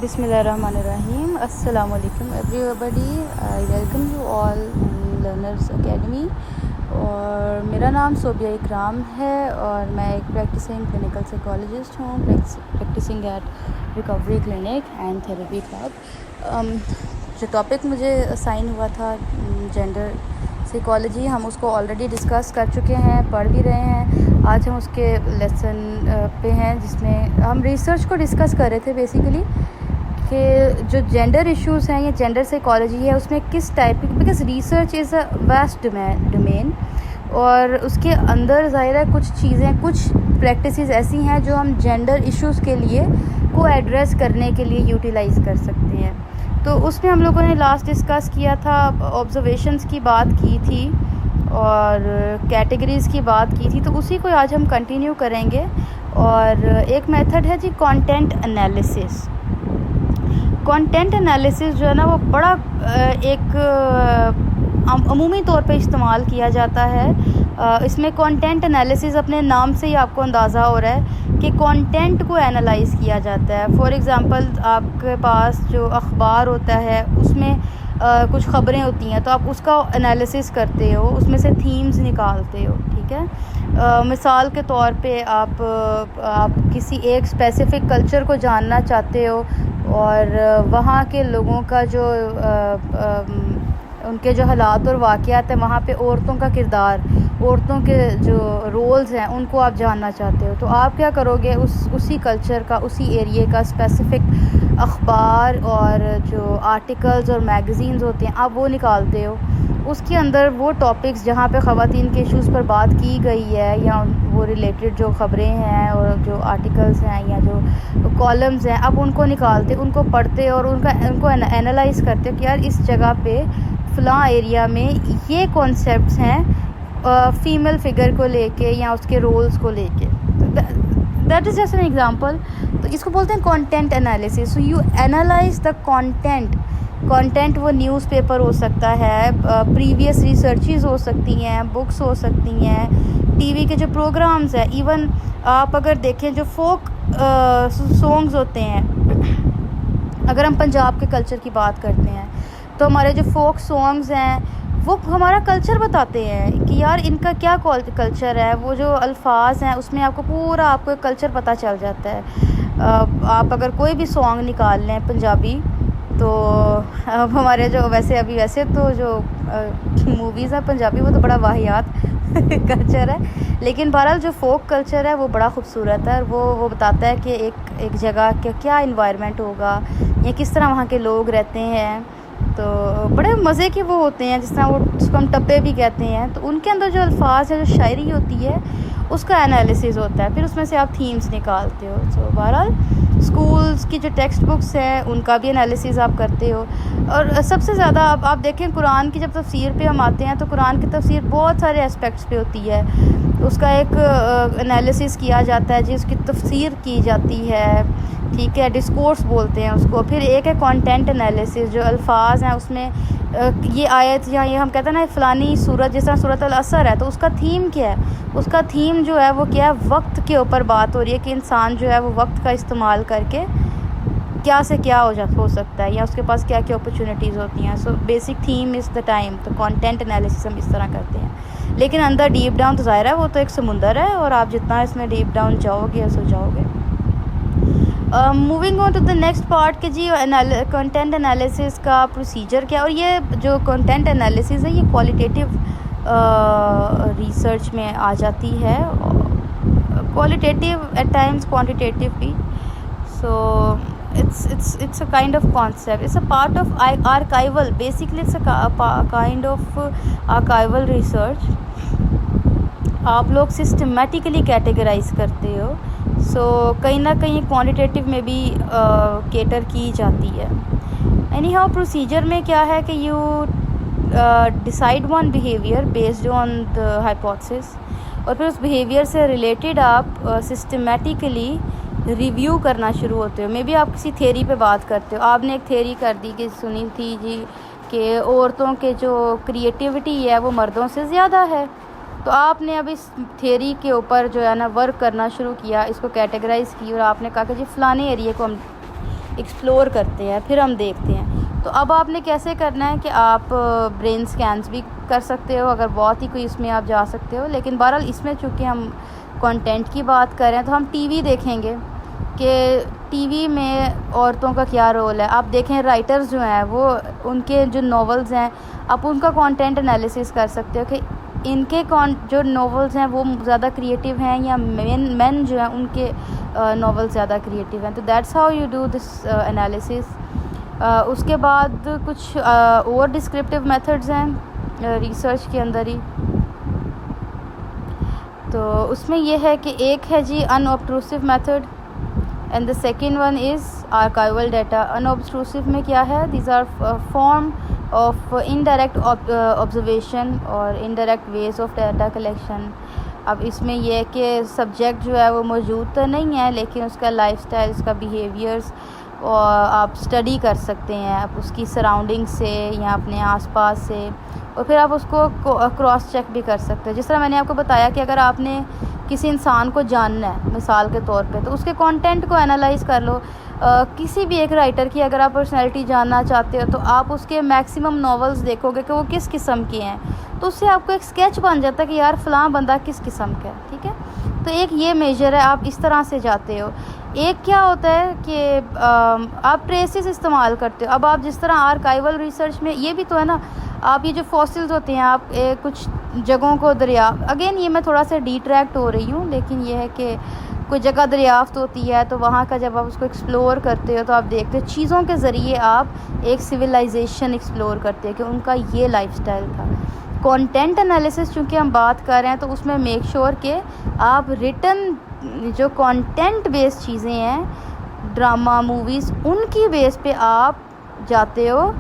बिस्मिल्लाहिर्रहमानिर्रहीम। अस्सलामु अलैकुम everybody. I welcome you all learners academy. और मेरा नाम सोबिया इकराम है और मैं एक प्रैक्टिसिंग क्लिनिकल साइकोलॉजिस्ट हूँ, practicing at recovery clinic and therapy club. जो टॉपिक मुझे असाइन हुआ था जेंडर साइकोलॉजी, हम उसको ऑलरेडी डिस्कस कर चुके हैं, पढ़ भी रहे हैं। आज हम उसके लेसन पे हैं जिसमें हम रिसर्च को डिस्कस कर रहे थे बेसिकली कि जो जेंडर इश्यूज़ हैं या जेंडर साइकोलॉजी है उसमें किस टाइप की, because research is a vast domain और उसके अंदर ज़ाहिर है कुछ चीज़ें, कुछ प्रैक्टिसेस ऐसी हैं जो हम जेंडर इश्यूज़ के लिए को एड्रेस करने के लिए यूटिलाइज़ कर सकते हैं। तो उसमें हम लोगों ने लास्ट डिस्कस किया था, ऑब्जर्वेशंस की बात की थी और कैटेगरीज़ की बात की थी, तो उसी को आज हम कंटिन्यू करेंगे। और एक मेथड है जी कंटेंट एनालिसिस। कंटेंट एनालिसिस जो है ना वो बड़ा एक अमूमी तौर पे इस्तेमाल किया जाता है। इसमें कंटेंट एनालिसिस अपने नाम से ही आपको अंदाज़ा हो रहा है कि कंटेंट को एनालाइज़ किया जाता है। फॉर एग्ज़ाम्पल आपके पास जो अखबार होता है उसमें कुछ ख़बरें होती हैं, तो आप उसका एनालिसिस करते हो, उसमें से थीम्स निकालते हो, ठीक है। मिसाल के तौर पे आप किसी एक स्पेसिफ़िक कल्चर को जानना चाहते हो और वहाँ के लोगों का जो उनके जो हालात और वाक़यात हैं, वहाँ पे औरतों का किरदार, औरतों के जो रोल्स हैं उनको आप जानना चाहते हो, तो आप क्या करोगे, उसी कल्चर का, उसी एरिए का स्पेसिफ़िक अखबार और जो आर्टिकल्स और मैगज़ीन्स होते हैं आप वो निकालते हो। उसके अंदर वो टॉपिक्स जहाँ पे ख़वातीन के इश्यूज़ पर बात की गई है या वो रिलेटेड जो ख़बरें हैं और जो आर्टिकल्स हैं या जो कॉलम्स हैं, आप उनको निकालते, उनको पढ़ते और उनको एनालाइज़ करते हो कि यार इस जगह पे फ़लाँ एरिया में ये कॉन्सेप्ट्स हैं फ़ीमेल फ़िगर को लेके या उसके रोल्स को लेके। That is just an example. तो इसको बोलते हैं content analysis. So you analyse the content वो न्यूज़पेपर हो सकता है, प्रीवियस रिसर्चेस हो सकती हैं, बुक्स हो सकती हैं, टीवी के जो प्रोग्राम्स हैं, इवन आप अगर देखें जो फोक सॉन्ग्स होते हैं, अगर हम पंजाब के कल्चर की बात करते हैं तो हमारे जो फोक सॉन्ग्स हैं वो हमारा कल्चर बताते हैं कि यार इनका क्या कल्चर है। वो जो अल्फाज हैं उसमें आपको एक कल्चर पता चल जाता है। आप अगर कोई भी सॉन्ग निकाल लें पंजाबी, तो हमारे जो वैसे तो जो मूवीज़ हैं पंजाबी वो तो बड़ा वाहियात कल्चर है, लेकिन बहरहाल जो फोक कल्चर है वो बड़ा खूबसूरत है और वो बताता है कि एक जगह का क्या इन्वायरमेंट होगा या किस तरह वहाँ के लोग रहते हैं। तो बड़े मज़े के वो होते हैं, जिस तरह वो जिसको हम टप्पे भी कहते हैं। तो उनके अंदर जो अल्फाज है, जो शायरी होती है, उसका एनालिसिस होता है, फिर उसमें से आप थीम्स निकालते हो। तो बहरहाल स्कूल्स की जो टेक्स्ट बुक्स हैं उनका भी एनालिसिस आप करते हो। और सबसे ज़्यादा आप देखें कुरान की जब तफसीर पे हम आते हैं तो कुरान की तफसीर बहुत सारे एस्पेक्ट्स पे होती है। उसका एक एनालिसिस किया जाता है जी, उसकी तफसीर की जाती है, ठीक है, डिस्कोर्स बोलते हैं उसको। फिर एक है कंटेंट एनालिसिस, जो अल्फाज हैं उसमें ये आयत या ये हम कहते हैं ना फ़लानी सूरत, जिस तरह सूरत अल असर है, तो उसका थीम क्या है, उसका थीम जो है वो क्या है, वक्त के ऊपर बात हो रही है कि इंसान जो है वो वक्त का इस्तेमाल करके क्या से क्या हो सकता है या उसके पास क्या क्या अपॉर्चुनिटीज़ होती हैं। So basic theme is the time. तो कंटेंट एनालिसिस हम इस तरह करते हैं, लेकिन अंदर डीप डाउन तो ज़ाहिर है वो तो एक समुंदर है और आप जितना इसमें डीप डाउन जाओगे सो जाओगे। Moving on to the next part कि जी कंटेंट एनालिसिस का प्रोसीजर क्या है। और ये जो कंटेंट एनालिसिस है ये क्वालिटेटिव रिसर्च में आ जाती है, क्वालिटेटिव एट टाइम्स, क्वांटिटेटिव भी। सो it's a kind of concept, it's a part of archival, basically it's a kind of archival research। आप लोग सिस्टमेटिकली कैटेगराइज करते हो, सो कहीं ना कहीं क्वांटिटेटिव में भी केटर की जाती है। एनी हाउ प्रोसीजर में क्या है कि you decide one behaviour based on the hypothesis, और फिर उस बिहेवियर से रिलेटेड आप सिस्टमेटिकली रिव्यू करना शुरू होते हो। मे बी आप किसी थेरी पे बात करते हो, आपने एक थेरी कर दी कि सुनी थी जी कि औरतों के जो क्रिएटिविटी है वो मर्दों से ज़्यादा है, तो आपने अब इस थेरी के ऊपर जो है ना वर्क करना शुरू किया, इसको कैटेगराइज़ की और आपने कहा कि जी फ़लाने एरिए को हम एक्सप्लोर करते हैं, फिर हम देखते हैं। तो अब आपने कैसे करना है कि आप ब्रेन स्कैन्स भी कर सकते हो अगर बहुत ही कोई इसमें आप जा सकते हो। लेकिन बहरहाल इसमें चूँकि हम कंटेंट की बात कर रहे हैं तो हम टीवी देखेंगे कि टीवी में औरतों का क्या रोल है। आप देखें राइटर्स जो हैं वो उनके जो नॉवेल्स हैं आप उनका कंटेंट एनालिसिस कर सकते हो कि इनके जो नॉवेल्स हैं वो ज़्यादा क्रिएटिव हैं या मेन जो हैं उनके नॉवेल्स ज़्यादा क्रिएटिव हैं। तो that's how you do this analysis. उसके बाद कुछ और डिस्क्रिप्टिव मेथड्स हैं रिसर्च के अंदर ही। तो उसमें यह है कि एक है जी unobtrusive method and the second one is archival data. Unobtrusive में क्या है, these are form of indirect observation और indirect ways of data collection. अब इसमें यह है कि सब्जेक्ट जो है वो मौजूद तो नहीं है लेकिन उसका लाइफस्टाइल, उसका बिहेवियर्स और आप स्टडी कर सकते हैं आप उसकी सराउंडिंग से या अपने आसपास से, और फिर आप उसको क्रॉस चेक भी कर सकते हैं। जिस तरह मैंने आपको बताया कि अगर आपने किसी इंसान को जानना है मिसाल के तौर पे तो उसके कंटेंट को एनालाइज कर लो। किसी भी एक राइटर की अगर आप पर्सनैलिटी जानना चाहते हो तो आप उसके मैक्सिमम नॉवेल्स देखोगे कि वो किस किस्म के हैं, तो उससे आपको एक स्केच बन जाता है कि यार फ़लाँ बंदा किस किस्म का है। ठीक है, तो एक ये मेजर है, आप इस तरह से जाते हो। एक क्या होता है कि आप ट्रेसेस इस्तेमाल करते हो। अब आप जिस तरह आर्काइवल रिसर्च में ये भी तो है ना, आप ये जो फॉसिल्स होते हैं आप कुछ जगहों को अगेन ये मैं थोड़ा सा डिट्रैक्ट हो रही हूँ, लेकिन ये है कि कोई जगह दरियाफ्त होती है तो वहाँ का जब आप उसको एक्सप्लोर करते हो तो आप देखते हो चीज़ों के ज़रिए आप एक सिविलाइजेशन एक्सप्लोर करते हो कि उनका ये लाइफस्टाइल था। कंटेंट एनालिसिस चूँकि हम बात कर रहे हैं तो उसमें मेक श्योर कि आप रिटन जो कंटेंट बेस्ड चीज़ें हैं, ड्रामा, मूवीज़, उनकी बेस पे आप जाते हो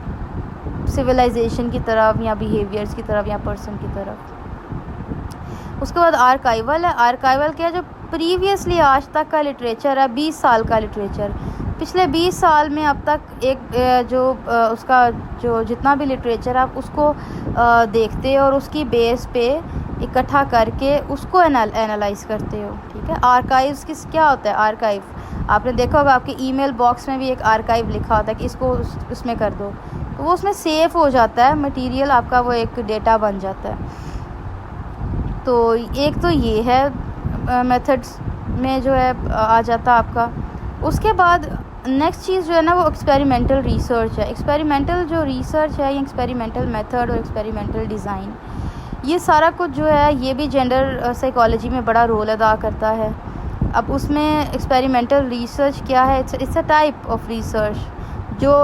सिविलाइजेशन की तरफ या बिहेवियर्स की तरफ या पर्सन की तरफ। उसके बाद आर्काइवल है। आर्काइवल क्या है, जो प्रीवियसली आज तक का लिटरेचर है, 20 साल का लिटरेचर, पिछले 20 साल में अब तक एक उसका जो जितना भी लिटरेचर है आप उसको देखते हो और उसकी बेस पे इकट्ठा करके उसको एनालाइज करते हो। ठीक है, आर्काइव्स क्या होता है? आर्काइव आपने देखा होगा, आपके ईमेल बॉक्स में भी एक आर्काइव लिखा होता है कि इसको उसमें कर दो, तो वो उसमें सेव हो जाता है मटेरियल आपका, वो एक डेटा बन जाता है। तो एक तो ये है मेथड्स में जो है आ जाता आपका। उसके बाद नेक्स्ट चीज़ जो है ना वो एक्सपेरिमेंटल रिसर्च है। एक्सपेरिमेंटल जो रिसर्च है, ये एक्सपेरिमेंटल मेथड और एक्सपेरिमेंटल डिज़ाइन, ये सारा कुछ जो है ये भी जेंडर साइकोलॉजी में बड़ा रोल अदा करता है। अब उसमें एक्सपेरिमेंटल रिसर्च क्या है? It's a type of research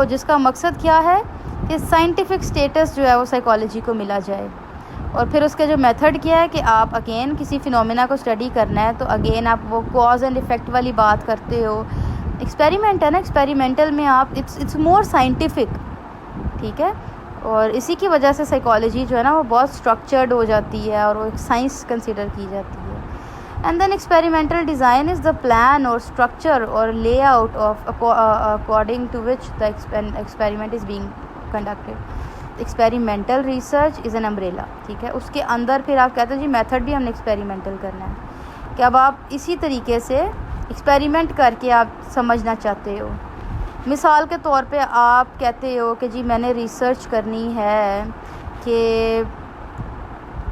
जिसका मकसद क्या है कि साइंटिफिक स्टेटस जो है वो साइकोलॉजी को मिला जाए। और फिर उसके जो मेथड क्या है कि आप अगेन किसी फिनोमेना को स्टडी करना है तो अगेन आप वो कॉज एंड इफ़ेक्ट वाली बात करते हो। एक्सपेरिमेंट है ना, एक्सपेरिमेंटल में आप इट्स मोर साइंटिफिक। ठीक है, और इसी की वजह से साइकोलॉजी जो है ना वो बहुत स्ट्रक्चर्ड हो जाती है और वो एक साइंस कंसिडर की जाती है। And then experimental design is the plan और स्ट्रक्चर और layout of according to which the experiment is being conducted. Experimental research is an umbrella. ठीक है, उसके अंदर फिर आप कहते हो जी मेथड भी हमने एक्सपेरिमेंटल करना है कि अब आप इसी तरीके से एक्सपेरिमेंट करके आप समझना चाहते हो। मिसाल के तौर पे आप कहते हो कि जी मैंने रिसर्च करनी है कि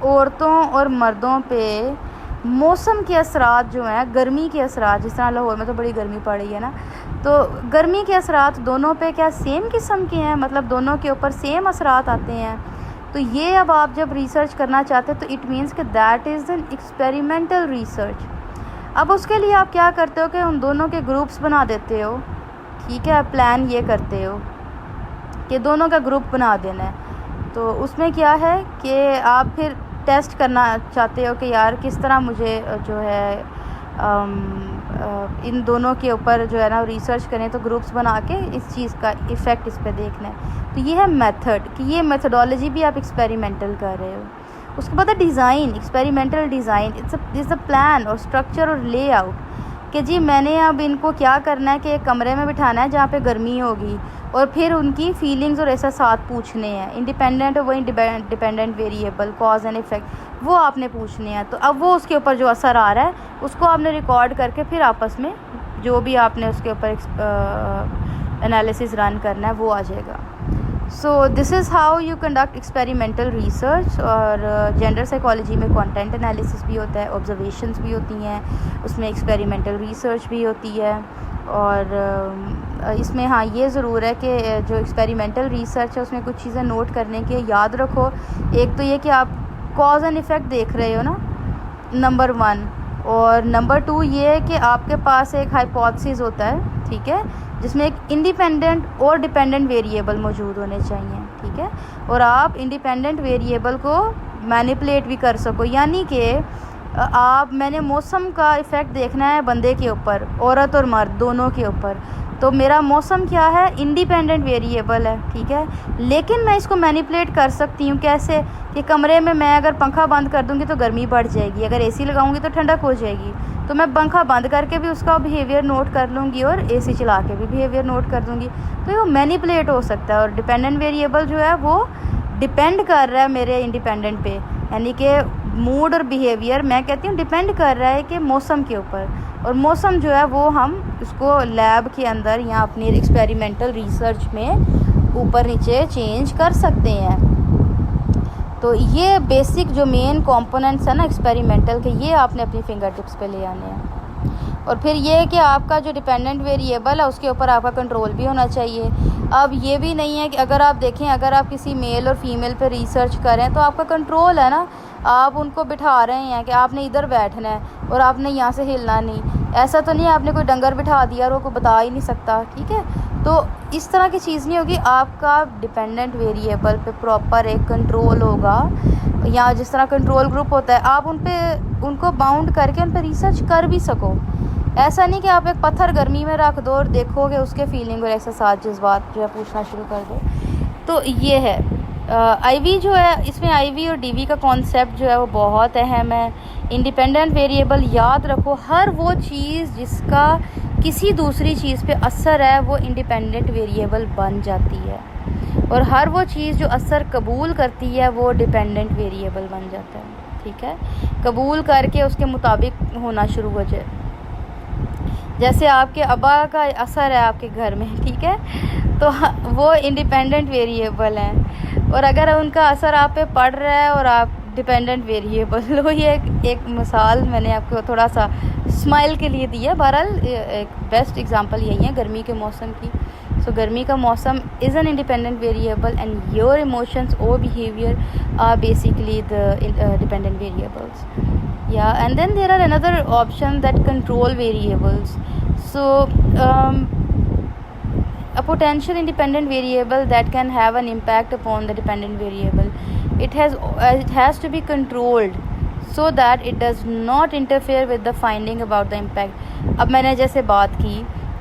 औरतों और मर्दों पे मौसम के असरात जो हैं, गर्मी के असरात, जिस तरह लाहौर में तो बड़ी गर्मी पड़ रही है ना, तो गर्मी के असरात दोनों पे क्या सेम किस्म के हैं, मतलब दोनों के ऊपर सेम असरात आते हैं। तो ये अब आप जब रिसर्च करना चाहते हो तो इट मीन्स कि that is an experimental research. अब उसके लिए आप क्या करते हो कि उन दोनों के ग्रुप्स बना देते हो। ठीक है, प्लान ये करते हो कि दोनों का ग्रुप बना देना है। तो उसमें क्या है कि आप फिर टेस्ट करना चाहते हो कि यार किस तरह मुझे जो है इन दोनों के ऊपर जो है ना रिसर्च करें, तो ग्रुप्स बना के इस चीज़ का इफ़ेक्ट इस पर देखना है। तो ये है मेथड कि ये मेथडोलॉजी भी आप एक्सपेरिमेंटल कर रहे हो। उसके बाद design, experimental design it's a plan और स्ट्रक्चर और लेआउट कि जी मैंने अब इनको क्या करना है कि एक कमरे में बिठाना है जहाँ पे गर्मी होगी और फिर उनकी फीलिंग्स और एहसास पूछने हैं, इंडिपेंडेंट और वही dependent variable, cause and effect, वो आपने पूछने हैं। तो अब वो उसके ऊपर जो असर आ रहा है उसको आपने रिकॉर्ड करके फिर आपस में जो भी आपने उसके ऊपर एनालिसिस रन करना है वो आ जाएगा। So this is how you conduct experimental research. और जेंडर साइकोलॉजी में कंटेंट एनालिसिस भी होता है, ऑब्जर्वेशंस भी होती हैं, उसमें एक्सपेरिमेंटल रिसर्च भी होती है। और इसमें हाँ ये ज़रूर है कि जो एक्सपेरिमेंटल रिसर्च है उसमें कुछ चीज़ें नोट करने के याद रखो। एक तो ये कि आप कॉज एंड इफ़ेक्ट देख रहे हो ना, नंबर 1। और नंबर 2 ये है कि आपके पास एक हाइपोथेसिस होता है, ठीक है, जिसमें एक इंडिपेंडेंट और डिपेंडेंट वेरिएबल मौजूद होने चाहिए, ठीक है। और आप इंडिपेंडेंट वेरिएबल को मैनिपुलेट भी कर सको, यानी कि मैंने मौसम का इफ़ेक्ट देखना है बंदे के ऊपर, औरत और मर्द दोनों के ऊपर, तो मेरा मौसम क्या है, इंडिपेंडेंट वेरिएबल है, ठीक है। लेकिन मैं इसको मैनिपुलेट कर सकती हूँ, कैसे कि कमरे में मैं अगर पंखा बंद कर दूँगी तो गर्मी बढ़ जाएगी, अगर एसी लगाऊँगी तो ठंडक हो जाएगी, तो मैं पंखा बंद करके भी उसका बिहेवियर नोट कर लूँगी और एसी चला के भी बिहेवियर नोट कर दूँगी, तो वो मैनिपुलेट हो सकता है। और डिपेंडेंट वेरिएबल जो है वो डिपेंड कर रहा है मेरे इंडिपेंडेंट पे, यानी कि मूड और बिहेवियर मैं कहती हूँ डिपेंड कर रहा है कि मौसम के ऊपर। और मौसम जो है वो हम उसको लैब के अंदर या अपनी एक्सपेरिमेंटल रिसर्च में ऊपर नीचे चेंज कर सकते हैं। तो ये बेसिक जो मेन कंपोनेंट्स है ना एक्सपेरिमेंटल के, ये आपने अपनी फिंगर टिप्स पे ले आने हैं। और फिर ये है कि आपका जो डिपेंडेंट वेरिएबल है उसके ऊपर आपका कंट्रोल भी होना चाहिए। अब ये भी नहीं है कि अगर आप देखें, अगर आप किसी मेल और फीमेल पे रिसर्च करें तो आपका कंट्रोल है ना, आप उनको बिठा रहे हैं कि आपने इधर बैठना है और आपने यहाँ से हिलना नहीं, ऐसा तो नहीं है आपने कोई डंगर बिठा दिया और वो को बता ही नहीं सकता, ठीक है। तो इस तरह की चीज़ नहीं होगी, आपका डिपेंडेंट वेरिएबल पे प्रॉपर एक कंट्रोल होगा, या जिस तरह कंट्रोल ग्रुप होता है आप उनको बाउंड करके उन पर रिसर्च कर भी सको। ऐसा नहीं कि आप एक पत्थर गर्मी में रख दो और देखोगे उसके फीलिंग और एहसास जज्बात जो है पूछना शुरू कर दो। तो ये है आईवी जो है, इसमें आईवी और डीवी का कॉन्सेप्ट जो है वो बहुत अहम है। इंडिपेंडेंट वेरिएबल याद रखो, हर वो चीज़ जिसका किसी दूसरी चीज़ पे असर है वो इंडिपेंडेंट वेरिएबल बन जाती है, और हर वो चीज़ जो असर कबूल करती है वो डिपेंडेंट वेरिएबल बन जाता है, ठीक है। कबूल करके उसके मुताबिक होना शुरू हो जाए। जैसे आपके अब्बा का असर है आपके घर में, ठीक है, तो वो इंडिपेंडेंट वेरिएबल हैं, और अगर उनका असर आप पे पड़ रहा है और आप डिपेंडेंट वेरिएबल हो। ये एक मिसाल मैंने आपको थोड़ा सा स्माइल के लिए दी है। बहरहाल एक बेस्ट एग्जांपल यही है गर्मी के मौसम की। सो गर्मी का मौसम is an independent variable and your emotions और behaviour are basically the dependent variables. Yeah, and then there are another option that control variables. So a potential independent variable that can have an impact upon the dependent variable, it has to be controlled so that it does not interfere with the finding about the impact. अब मैंने जैसे बात की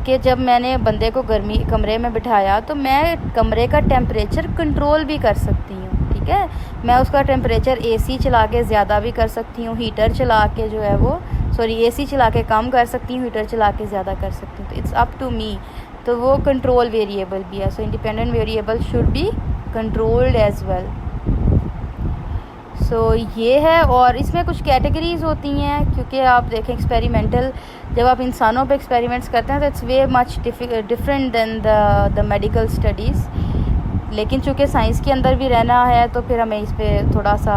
कि जब मैंने बंदे को गर्मी कमरे में बिठाया तो मैं कमरे का टेम्परेचर कंट्रोल भी कर सकती हूँ, ठीक है। मैं उसका टेम्परेचर एसी चला के ज़्यादा भी कर सकती हूँ, हीटर चला के जो है वो एसी चला के कम कर सकती हूँ, हीटर चला के ज़्यादा कर सकती हूँ। तो इट्स अप टू मी, तो वो कंट्रोल वेरिएबल भी है। So independent variable should be controlled as well. So ये है, और इसमें कुछ कैटेगरीज़ होती हैं, क्योंकि आप देखें एक्सपेरिमेंटल जब आप इंसानों पे एक्सपेरिमेंट्स करते हैं तो it's way much different than the medical studies. लेकिन चूँकि साइंस के अंदर भी रहना है तो फिर हमें इस पर थोड़ा सा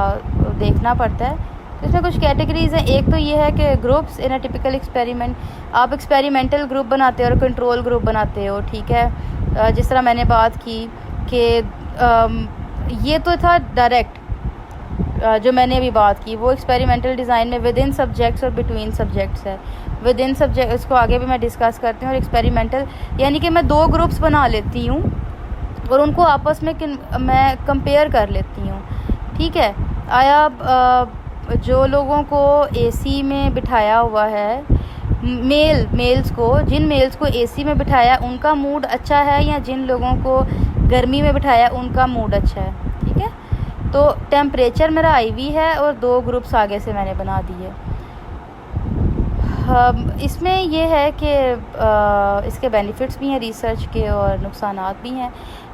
देखना पड़ता है। तो इसमें कुछ कैटेगरीज़ हैं। एक तो ये है कि groups in a typical experiment, आप एक्सपेरिमेंटल ग्रुप बनाते हो और कंट्रोल ग्रुप बनाते हो, ठीक है। जिस तरह मैंने बात की कि ये तो था डायरेक्ट, जो मैंने अभी बात की वो एक्सपेरिमेंटल डिज़ाइन में विद इन सब्जेक्ट्स और बिटवीन सब्जेक्ट्स है। विद इन सब्जेक्ट इसको आगे भी मैं डिस्कस करती हूँ। और एक्सपेरिमेंटल यानी कि मैं 2 ग्रुप्स बना लेती हूँ और उनको आपस में मैं कंपेयर कर लेती हूँ, ठीक है। जो लोगों को एसी में बिठाया हुआ है, जिन मेल्स को एसी में बिठाया उनका मूड अच्छा है, या जिन लोगों को गर्मी में बिठाया उनका मूड अच्छा है, ठीक है। तो टेम्परेचर मेरा आईवी है और 2 ग्रुप्स आगे से मैंने बना दिए। इसमें ये है कि इसके बेनिफिट्स भी हैं रिसर्च के और नुकसानात भी हैं।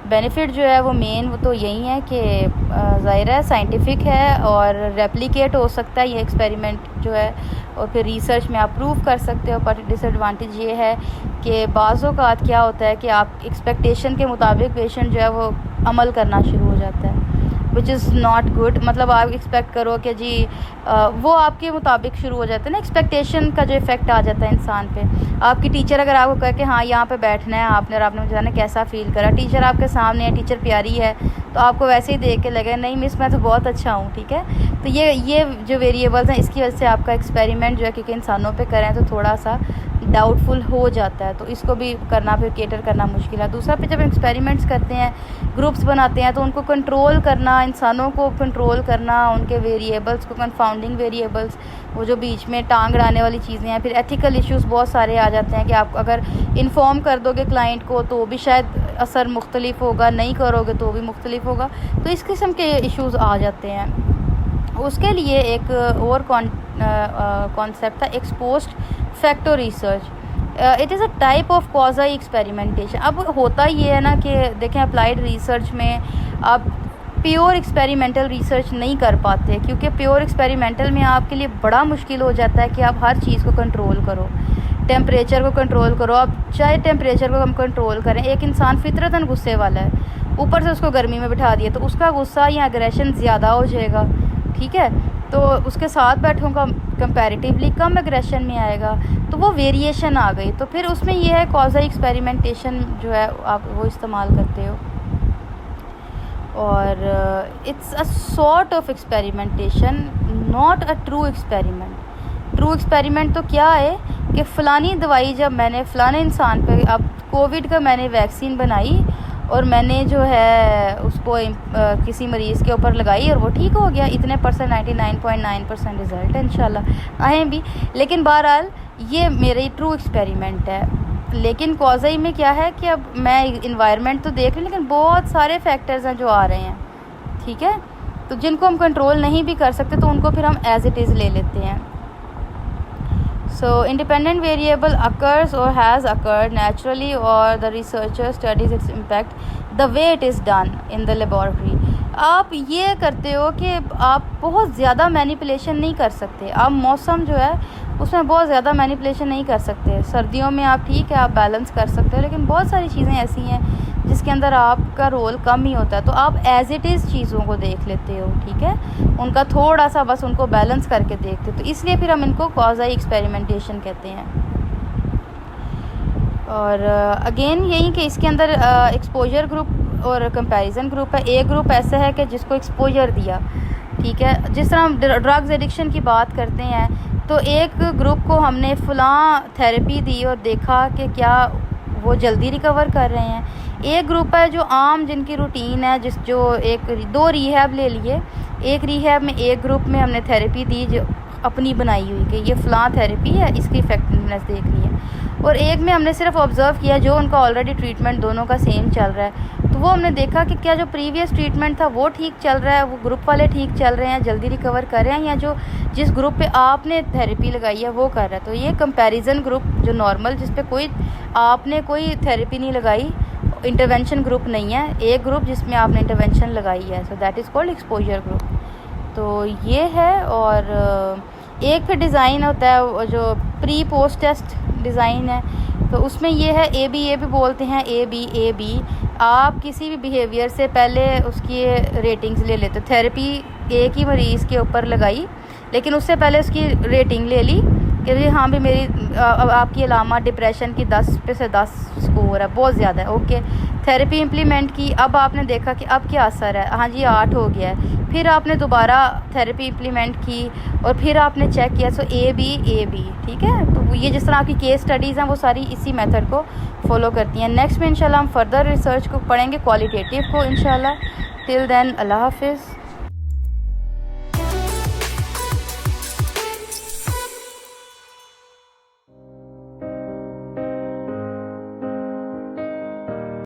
बेनिफिट जो है वो मेन वो तो यही है कि ज़ाहिर है साइंटिफिक है और रेप्लिकेट हो सकता है ये एक्सपेरिमेंट जो है और फिर रिसर्च में आप प्रूव कर सकते हो। पर डिसएडवांटेज ये है कि बाज़ औक़ात क्या होता है कि आप एक्सपेक्टेशन के मुताबिक पेशेंट जो है वो अमल करना शुरू हो जाता है, विच इज़ नॉट गुड। मतलब आप एक्सपेक्ट करो कि जी वो आपके मुताबिक शुरू हो जाता है ना, एक्सपेक्टेशन का जो इफ़ेक्ट आ जाता है इंसान पे। आपकी टीचर अगर आपको कहे कि हाँ यहाँ पे बैठना है आपने, और आपने मुझे जाना कैसा फ़ील करा, टीचर आपके सामने है, टीचर प्यारी है, तो आपको वैसे ही देख के लगे नहीं मिस मैं तो बहुत अच्छा हूँ, ठीक है। तो ये जो वेरिएबल्स हैं इसकी वजह से आपका एक्सपेरिमेंट जो है क्योंकि इंसानों पे करें तो थोड़ा सा डाउटफुल हो जाता है, तो इसको भी करना फिर केटर करना मुश्किल है। दूसरा फिर जब एक्सपेरिमेंट्स करते हैं, ग्रुप्स बनाते हैं, तो उनको कंट्रोल करना, इंसानों को कंट्रोल करना, उनके वेरिएबल्स को, कंफाउंडिंग वेरिएबल्स, वो जो बीच में टांग अड़ाने वाली चीज़ें हैं। फिर एथिकल इश्यूज़ बहुत सारे आ जाते हैं कि आप अगर इन्फॉर्म कर दोगे क्लाइंट को तो भी शायद असर मुख्तलिफ होगा, नहीं करोगे तो भी मुख्तलिफ होगा। तो इस किस्म के इश्यूज़ आ जाते हैं। उसके लिए एक और कॉन्सेप्ट था exposed factor research. It is a type of quasi experimentation. अब होता ये है ना कि देखें अप्लाइड रिसर्च में आप प्योर एक्सपेरिमेंटल रिसर्च नहीं कर पाते, क्योंकि प्योर एक्सपेरिमेंटल में आपके लिए बड़ा मुश्किल हो जाता है कि आप हर चीज़ को कंट्रोल करो, टेम्परेचर को कंट्रोल करो। आप चाहे टेम्परेचर को हम कंट्रोल करें, एक इंसान फितरतन गुस्से वाला है, ऊपर से उसको गर्मी में बिठा दिया तो उसका गुस्सा या एग्रेशन ज़्यादा हो जाएगा, ठीक है। तो उसके साथ बैठूँगा कंपैरेटिवली कम एग्रेशन में आएगा, तो वो वेरिएशन आ गई। तो फिर उसमें ये है क्वाज़ी एक्सपेरिमेंटेशन जो है आप वो इस्तेमाल करते हो। और it's a sort of experimentation, not a true experiment. True experiment तो क्या है कि फ़लानी दवाई जब मैंने फ़लाने इंसान पे, अब कोविड का मैंने वैक्सीन बनाई और मैंने जो है उसको किसी मरीज़ के ऊपर लगाई और वो ठीक हो गया, इतने परसेंट 99.9% रिज़ल्ट है, इंशाल्लाह आए भी। लेकिन बहरहाल ये मेरी ट्रू एक्सपेरिमेंट है। लेकिन क्वाज़ी में क्या है कि अब मैं इन्वायरमेंट तो देख रही हूँ लेकिन बहुत सारे फैक्टर्स हैं जो आ रहे हैं, ठीक है। तो जिनको हम कंट्रोल नहीं भी कर सकते तो उनको फिर हम एज इट इज़ ले लेते हैं। So independent variable occurs or has occurred naturally, or the researcher studies its impact the way it is done in the laboratory. आप ये करते हो कि आप बहुत ज़्यादा मैनिपुलेशन नहीं कर सकते। आप मौसम जो है उसमें बहुत ज़्यादा मैनिपुलेशन नहीं कर सकते। सर्दियों में आप ठीक है आप बैलेंस कर सकते हो, लेकिन बहुत सारी चीज़ें ऐसी हैं जिसके अंदर आपका रोल कम ही होता है, तो आप एज इट इज़ चीज़ों को देख लेते हो, ठीक है। उनका थोड़ा सा बस उनको बैलेंस करके देखते हो, तो इसलिए फिर हम इनको क्वाज़ी एक्सपेरिमेंटेशन कहते हैं। और अगेन यही कि इसके अंदर एक्सपोजर ग्रुप और कंपैरिजन ग्रुप है। एक ग्रुप ऐसा है कि जिसको एक्सपोजर दिया, ठीक है। जिस तरह हम ड्रग्स एडिक्शन की बात करते हैं तो एक ग्रुप को हमने फ़लाँ थेरेपी दी और देखा कि क्या वो जल्दी रिकवर कर रहे हैं। एक ग्रुप है जो आम जिनकी रूटीन है, जो दो रिहैब ले लिए, एक रिहैब में एक ग्रुप में हमने थेरेपी दी जो अपनी बनाई हुई कि ये फ़लाँ थेरेपी है, इसकी इफेक्टिवनेस देखनी है, और एक में हमने सिर्फ ऑब्ज़र्व किया जो उनका ऑलरेडी ट्रीटमेंट दोनों का सेम चल रहा है, तो वो हमने देखा कि क्या जो प्रीवियस ट्रीटमेंट था वो ठीक चल रहा है, वो ग्रुप वाले ठीक चल रहे हैं, जल्दी रिकवर कर रहे हैं, या जो जिस ग्रुप पे आपने थेरेपी लगाई है वो कर रहा है। तो ये कंपैरिजन ग्रुप जो नॉर्मल, जिस पे कोई आपने कोई थेरेपी नहीं लगाई, इंटरवेंशन ग्रुप नहीं है, एक ग्रुप जिसमें आपने इंटरवेंशन लगाई है, so that is called exposure group. तो ये है। और एक फिर डिज़ाइन होता है जो प्री पोस्ट टेस्ट डिज़ाइन है, तो उसमें ये है ए बी बोलते हैं, ए बी। आप किसी भी बिहेवियर से पहले उसकी रेटिंग्स ले लेते हो। थेरेपी एक ही मरीज़ के ऊपर लगाई, लेकिन उससे पहले उसकी रेटिंग ले ली कि हाँ भी मेरी आपकी अलामा डिप्रेशन की 10 पे से 10 स्कोर है, बहुत ज़्यादा है, ओके। थेरेपी इम्प्लीमेंट की, अब आपने देखा कि अब क्या असर है, हाँ जी 8 हो गया है। फिर आपने दोबारा थेरेपी इम्प्लीमेंट की और फिर आपने चेक किया, सो ए बी, ठीक है। तो ये जिस तरह आपकी केस स्टडीज़ हैं वो सारी इसी मेथड को फॉलो करती हैं। नेक्स्ट में इंशाल्लाह हम फर्दर रिसर्च को पढ़ेंगे, क्वालिटेटिव को इंशाल्लाह। टिल देन अल्लाह हाफिज़।